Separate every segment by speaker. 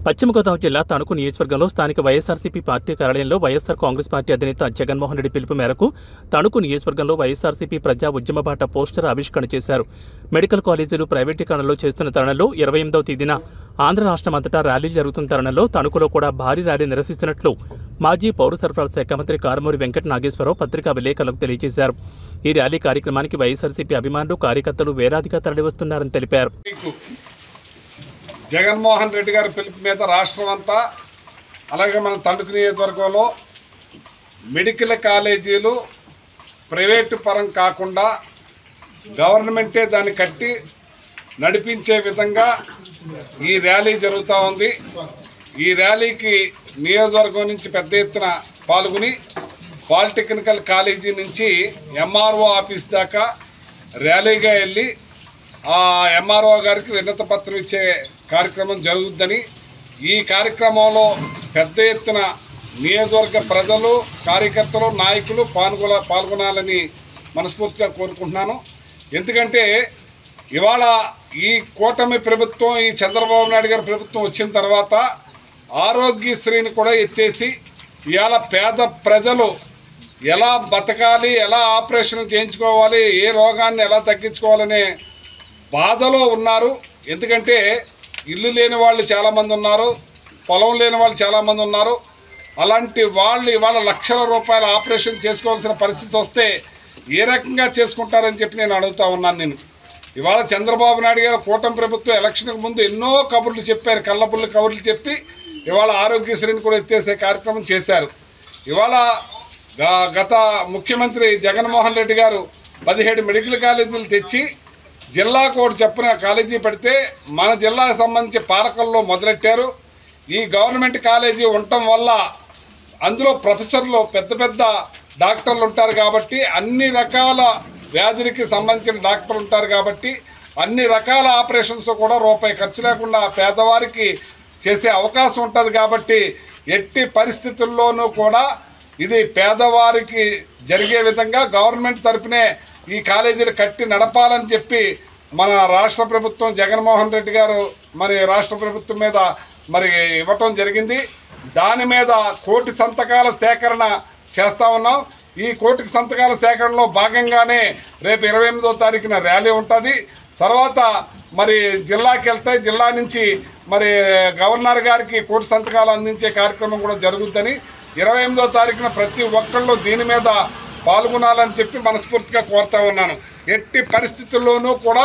Speaker 1: పశ్చిమ గోదావరి జిల్లా తణుకు నియోజకవర్గంలో స్థానిక వైఎస్ఆర్సీపీ పార్టీ కార్యాలయంలో వైఎస్ఆర్ కాంగ్రెస్ పార్టీ అధినేత జగన్మోహన్ రెడ్డి పిలుపు మేరకు తణుకు నియోజకవర్గంలో వైఎస్ఆర్సీపీ ప్రజా ఉద్యమ బాట పోస్టర్ ఆవిష్కరణ చేశారు. మెడికల్ కాలేజీలు ప్రైవేటీకరణలో చేస్తున్న తరుణంలో 28వ తేదీన ఆంధ్ర రాష్ట్రమంతటా ర్యాలీ జరుగుతున్న తరుణంలో తణుకులో కూడా భారీ ర్యాలీ నిర్వహిస్తున్నట్లు మాజీ పౌర సరఫరాల శాఖ మంత్రి కారుమూరి వెంకట నాగేశ్వరరావు పత్రికా విలేకరులకు తెలియజేశారు. ఈ ర్యాలీ కార్యక్రమానికి వైఎస్ఆర్సీపీ అభిమానులు కార్యకర్తలు వేలాదిగా తరలివస్తున్నారని తెలిపారు.
Speaker 2: జగన్మోహన్ రెడ్డి గారి పిలుపు మీద రాష్ట్రం అంతా అలాగే మన తణుకు నియోజకవర్గంలో మెడికల్ కాలేజీలు ప్రైవేటు పరం కాకుండా గవర్నమెంటే దాన్ని కట్టి నడిపించే విధంగా ఈ ర్యాలీ జరుగుతూ ఉంది. ఈ ర్యాలీకి నియోజకవర్గం నుంచి పెద్ద ఎత్తున పాల్గొని పాలిటెక్నికల్ కాలేజీ నుంచి ఎంఆర్ఓ ఆఫీస్ దాకా ర్యాలీగా వెళ్ళి ఆ ఎంఆర్ఓ గారికి వినతి పత్రం ఇచ్చే కార్యక్రమం జరుగుతుందని, ఈ కార్యక్రమంలో పెద్ద ఎత్తున నియోజకవర్గ ప్రజలు, కార్యకర్తలు, నాయకులు పాల్గొనాలని మనస్ఫూర్తిగా కోరుకుంటున్నాను. ఎందుకంటే ఇవాళ ఈ కూటమి ప్రభుత్వం, ఈ చంద్రబాబు నాయుడు గారి ప్రభుత్వం వచ్చిన తర్వాత ఆరోగ్యశ్రీని కూడా ఎత్తేసి ఇవాళ పేద ప్రజలు ఎలా బతకాలి, ఎలా ఆపరేషన్ చేయించుకోవాలి, ఏ రోగాన్ని ఎలా తగ్గించుకోవాలనే బాధలో ఉన్నారు. ఎందుకంటే ఇల్లు లేని వాళ్ళు చాలామంది ఉన్నారు, పొలం లేని వాళ్ళు చాలామంది ఉన్నారు. అలాంటి వాళ్ళు ఇవాళ లక్షల రూపాయల ఆపరేషన్ చేసుకోవాల్సిన పరిస్థితి వస్తే ఏ రకంగా చేసుకుంటారని చెప్పి నేను అడుగుతా ఉన్నాను. ఇవాళ చంద్రబాబు నాయుడు గారు కూటమి ప్రభుత్వం ఎలక్షన్కి ముందు ఎన్నో కబుర్లు చెప్పారు, కళ్ళబుల్లి కబుర్లు చెప్పి ఇవాళ ఆరోగ్యశ్రీని కూడా ఎత్తేసే కార్యక్రమం చేశారు. ఇవాళ గత ముఖ్యమంత్రి జగన్మోహన్ రెడ్డి గారు 17 మెడికల్ కాలేజీలు తెచ్చి జిల్లాకు ఒకటి చెప్పిన కాలేజీ పెడితే మన జిల్లాకు సంబంధించి పాలకల్లో మొదలెట్టారు. ఈ గవర్నమెంట్ కాలేజీ ఉండటం వల్ల అందులో ప్రొఫెసర్లు పెద్ద పెద్ద డాక్టర్లు ఉంటారు కాబట్టి, అన్ని రకాల వ్యాధులకి సంబంధించిన డాక్టర్లు ఉంటారు కాబట్టి అన్ని రకాల ఆపరేషన్స్ కూడా రూపాయి ఖర్చు లేకుండా పేదవారికి చేసే అవకాశం ఉంటుంది. కాబట్టి ఎట్టి పరిస్థితుల్లోనూ కూడా ఇది పేదవారికి జరిగే విధంగా గవర్నమెంట్ తరపునే ఈ కాలేజీలు కట్టి నడపాలని చెప్పి మన రాష్ట్ర ప్రభుత్వం జగన్మోహన్ రెడ్డి గారు మరి రాష్ట్ర ప్రభుత్వం మీద మరి ఇవ్వటం జరిగింది. దాని మీద 1 కోటి సంతకాల సేకరణ చేస్తూ ఉన్నాం. ఈ 1 కోటి సంతకాల సేకరణలో భాగంగానే రేపు 28వ తారీఖున ర్యాలీ ఉంటుంది. తర్వాత మరి జిల్లాకి వెళ్తే జిల్లా నుంచి మరి గవర్నర్ గారికి 1 కోటి సంతకాలు అందించే కార్యక్రమం కూడా జరుగుతుందని, 28వ తారీఖున ప్రతి ఒక్కళ్ళు దీని మీద పాల్గొనాలని చెప్పి మనస్ఫూర్తిగా కోరుతా ఉన్నాను. ఎట్టి పరిస్థితుల్లోనూ కూడా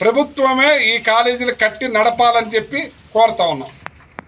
Speaker 2: ప్రభుత్వమే ఈ కాలేజీలు కట్టి నడపాలని చెప్పి కోరుతా ఉన్నాం.